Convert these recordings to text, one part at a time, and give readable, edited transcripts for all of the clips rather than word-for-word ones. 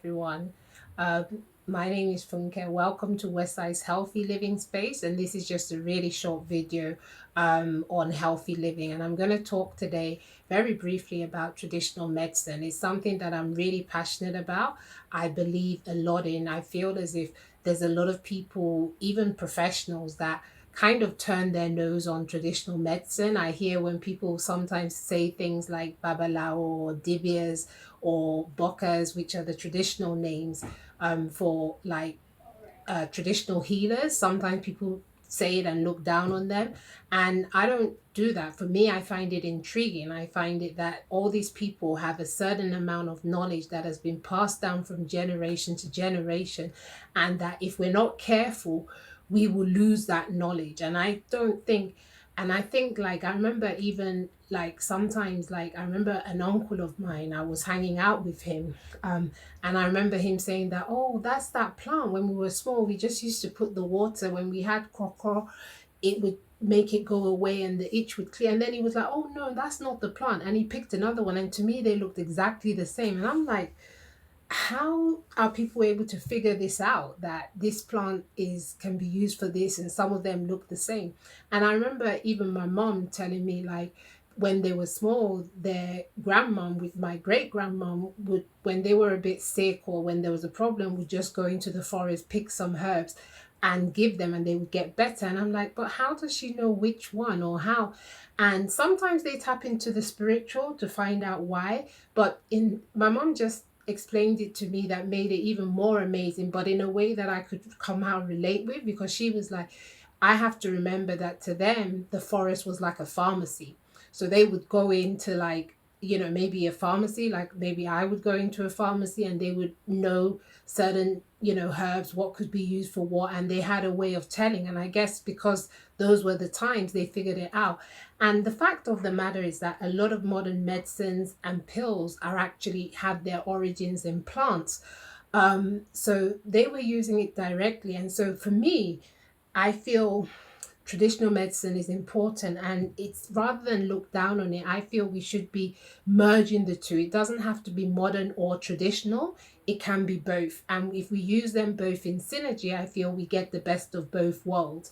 everyone. Uh, my name is Funke. Welcome to Westside's Healthy Living Space, and this is just a really short video on healthy living. And I'm going to talk today very briefly about traditional medicine. It's something that I'm really passionate about. I believe a lot in. I feel as if there's a lot of people, even professionals, that kind of turn their nose on traditional medicine. I hear when people sometimes say things like babalao or dibias or bokas, which are the traditional names for traditional healers. Sometimes people say it and look down on them. And I don't do that. For me, I find it intriguing. I find it that all these people have a certain amount of knowledge that has been passed down from generation to generation. And that if we're not careful, we will lose that knowledge. And I don't think, and I think like, I remember even like sometimes, like, I remember an uncle of mine, I was hanging out with him. And I remember him saying that, oh, that's that plant. When we were small, we just used to put the water when we had cocoa, it would make it go away and the itch would clear. And then he was like, oh, no, that's not the plant. And he picked another one. And to me, they looked exactly the same. And I'm like, how are people able to figure this out that this plant is can be used for this and some of them look the same? And I remember even my mom telling me like when they were small, their grandmom with my great grandmom would, when they were a bit sick or when there was a problem, would just go into the forest, pick some herbs and give them and they would get better. And I'm like, but how does she know which one or how? And sometimes they tap into the spiritual to find out why. But in my mom just explained it to me that made it even more amazing, but in a way that I could somehow relate with, because she was like, I have to remember that to them, the forest was like a pharmacy. So they would go into like, maybe a pharmacy, like maybe I would go into a pharmacy and they would know certain, herbs, what could be used for what. And they had a way of telling. And I guess because those were the times they figured it out. And the fact of the matter is that a lot of modern medicines and pills are actually have their origins in plants. So they were using it directly. And so for me, I feel traditional medicine is important, and it's rather than look down on it, I feel we should be merging the two. It doesn't have to be modern or traditional, it can be both. And if we use them both in synergy, I feel we get the best of both worlds.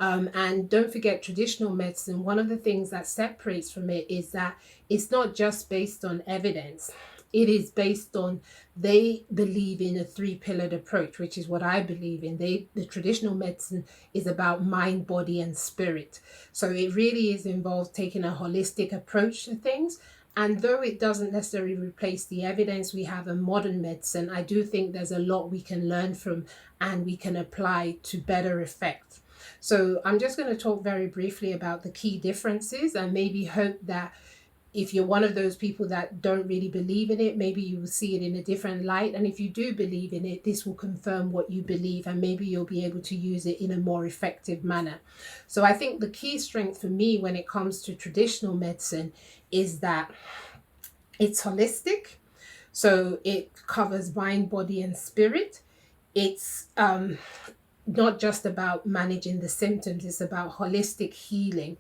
And don't forget, traditional medicine, one of the things that separates from it is that it's not just based on evidence. It is based on, they believe in a three-pillared approach, which is what I believe in. The traditional medicine is about mind, body, and spirit. So it really is involved taking a holistic approach to things. And though it doesn't necessarily replace the evidence we have in modern medicine, I do think there's a lot we can learn from and we can apply to better effect. So I'm just going to talk very briefly about the key differences and maybe hope that if you're one of those people that don't really believe in it, maybe you will see it in a different light. And if you do believe in it, this will confirm what you believe and maybe you'll be able to use it in a more effective manner. So I think the key strength for me when it comes to traditional medicine is that it's holistic. So it covers mind, body, and spirit. It's not just about managing the symptoms, it's about holistic healing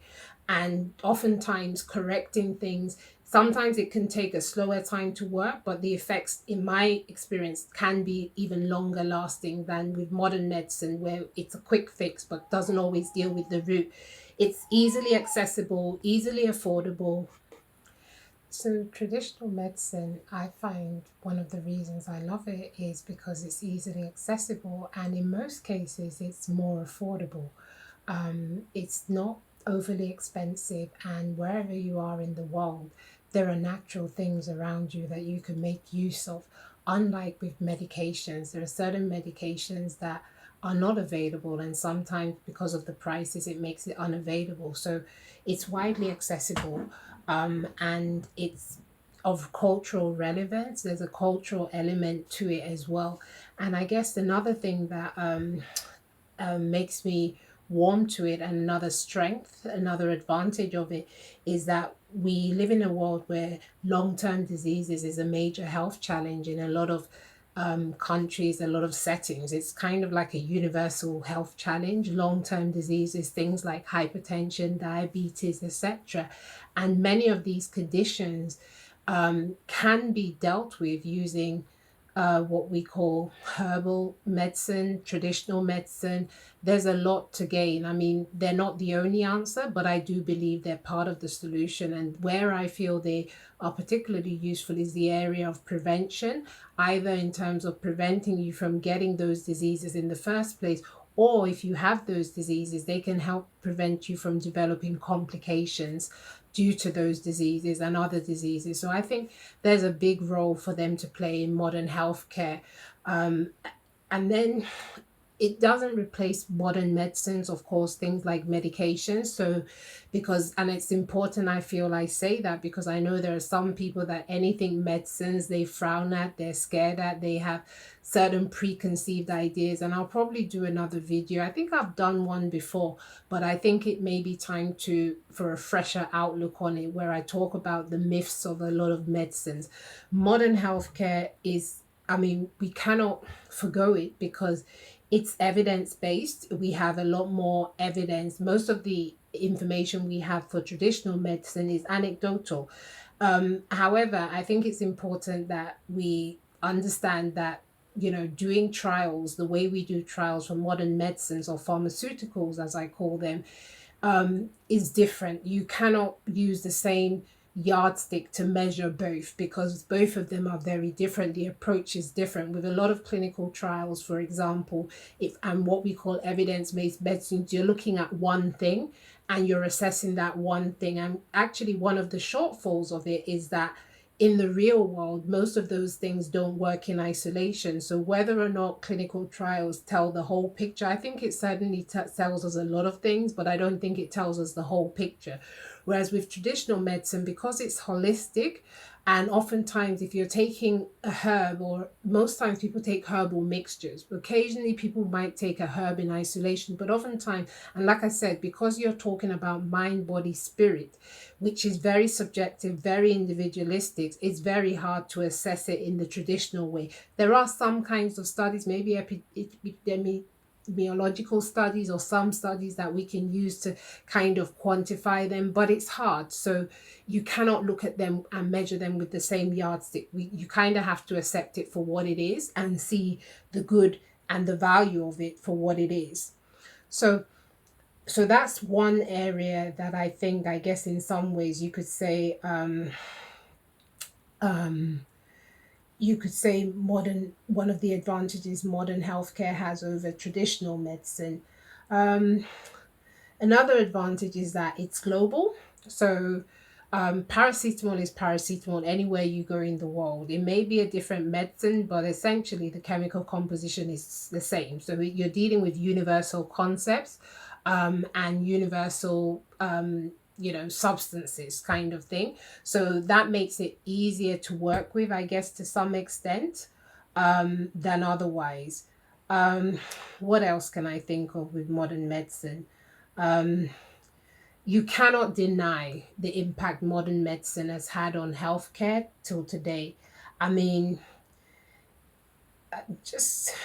and oftentimes correcting things. Sometimes it can take a slower time to work, but the effects, in my experience, can be even longer lasting than with modern medicine, where it's a quick fix but doesn't always deal with the root. It's easily accessible, easily affordable. So, traditional medicine, I find one of the reasons I love it is because it's easily accessible, and in most cases, it's more affordable. It's not overly expensive, and wherever you are in the world, there are natural things around you that you can make use of. Unlike with medications, there are certain medications that are not available, and sometimes because of the prices, it makes it unavailable. So it's widely accessible, and it's of cultural relevance. There's a cultural element to it as well. And I guess another thing that makes me warm to it, and another strength, another advantage of it, is that we live in a world where long-term diseases is a major health challenge in a lot of countries, a lot of settings. It's kind of like a universal health challenge. Long-term diseases, things like hypertension, diabetes, etc. And many of these conditions can be dealt with using what we call herbal medicine, traditional medicine. There's a lot to gain. I mean, they're not the only answer, but I do believe they're part of the solution. And where I feel they are particularly useful is the area of prevention, either in terms of preventing you from getting those diseases in the first place, or if you have those diseases, they can help prevent you from developing complications due to those diseases and other diseases. So I think there's a big role for them to play in modern healthcare. Um, and then it doesn't replace modern medicines, of course, things like medications. So, because, and it's important, I feel I say that because I know there are some people that anything medicines they frown at, they're scared at, they have certain preconceived ideas. And I'll probably do another video. I think I've done one before, but I think it may be time to for a fresher outlook on it, where I talk about the myths of a lot of medicines. Modern healthcare is, I mean, we cannot forgo it because it's evidence based. We have a lot more evidence. Most of the information we have for traditional medicine is anecdotal. However, I think it's important that we understand that, you know, doing trials, the way we do trials for modern medicines or pharmaceuticals, as I call them, is different. You cannot use the same yardstick to measure both because both of them are very different. The approach is different. With a lot of clinical trials, for example, if and what we call evidence-based medicine, you're looking at one thing and you're assessing that one thing. And actually, one of the shortfalls of it is that in the real world, most of those things don't work in isolation. So whether or not clinical trials tell the whole picture, I think it certainly tells us a lot of things, but I don't think it tells us the whole picture. Whereas with traditional medicine, because it's holistic, and oftentimes if you're taking a herb, or most times people take herbal mixtures, occasionally people might take a herb in isolation, but oftentimes, and like I said, because you're talking about mind, body, spirit, which is very subjective, very individualistic, it's very hard to assess it in the traditional way. There are some kinds of studies, maybe epidemiological studies or some studies that we can use to kind of quantify them, but it's hard. So you cannot look at them and measure them with the same yardstick. You kind of have to accept it for what it is and see the good and the value of it for what it is. So that's one area that I think, I guess, in some ways you could say modern one of the advantages modern healthcare has over traditional medicine. Um, Another advantage is that it's global. So paracetamol is paracetamol anywhere you go in the world. It may be a different medicine, but essentially the chemical composition is the same. So you're dealing with universal concepts and universal, you know, substances kind of thing. So that makes it easier to work with, I guess, to some extent, than otherwise. Um, what else can I think of with modern medicine? Um, you cannot deny the impact modern medicine has had on healthcare till today. I mean, just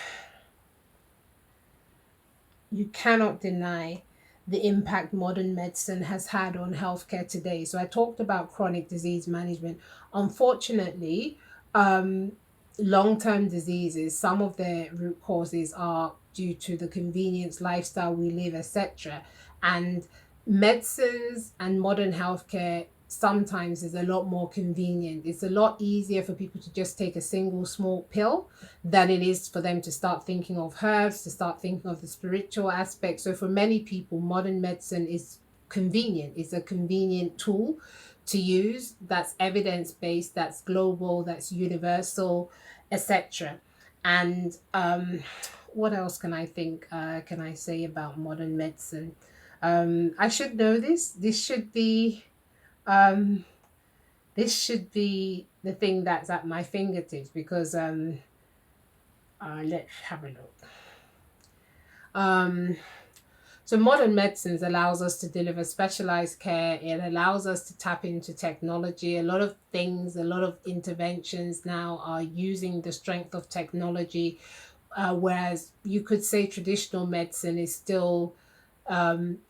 you cannot deny the impact modern medicine has had on healthcare today. So I talked about chronic disease management. Unfortunately, um, long-term diseases, some of their root causes are due to the convenience lifestyle we live, etc. And medicines and modern healthcare sometimes is a lot more convenient. It's a lot easier for people to just take a single small pill than it is for them to start thinking of herbs, to start thinking of the spiritual aspect. So for many people, modern medicine is convenient. It's a convenient tool to use that's evidence based, that's global, that's universal, etc. And what else can I think? Can I say about modern medicine? I should know this. Um, this should be the thing that's at my fingertips because let's have a look. Um, so modern medicines allows us to deliver specialized care. It allows us to tap into technology. A lot of things, a lot of interventions now are using the strength of technology, whereas you could say traditional medicine is still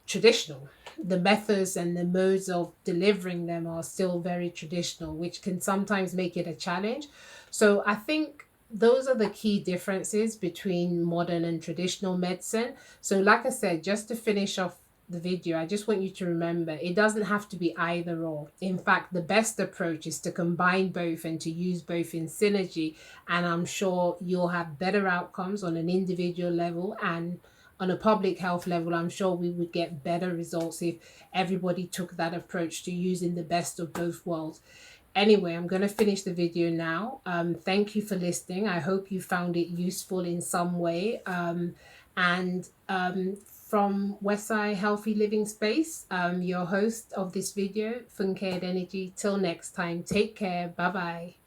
traditional. The methods and the modes of delivering them are still very traditional, which can sometimes make it a challenge. So I think those are the key differences between modern and traditional medicine. So, like I said, just to finish off the video, I just want you to remember it doesn't have to be either or. In fact, the best approach is to combine both and to use both in synergy. And I'm sure you'll have better outcomes on an individual level and on a public health level. I'm sure we would get better results if everybody took that approach to using the best of both worlds. Anyway, I'm going to finish the video now. Thank you for listening. I hope you found it useful in some way. And from Westside Healthy Living Space, your host of this video, Funke Energy. Till next time, take care. Bye bye.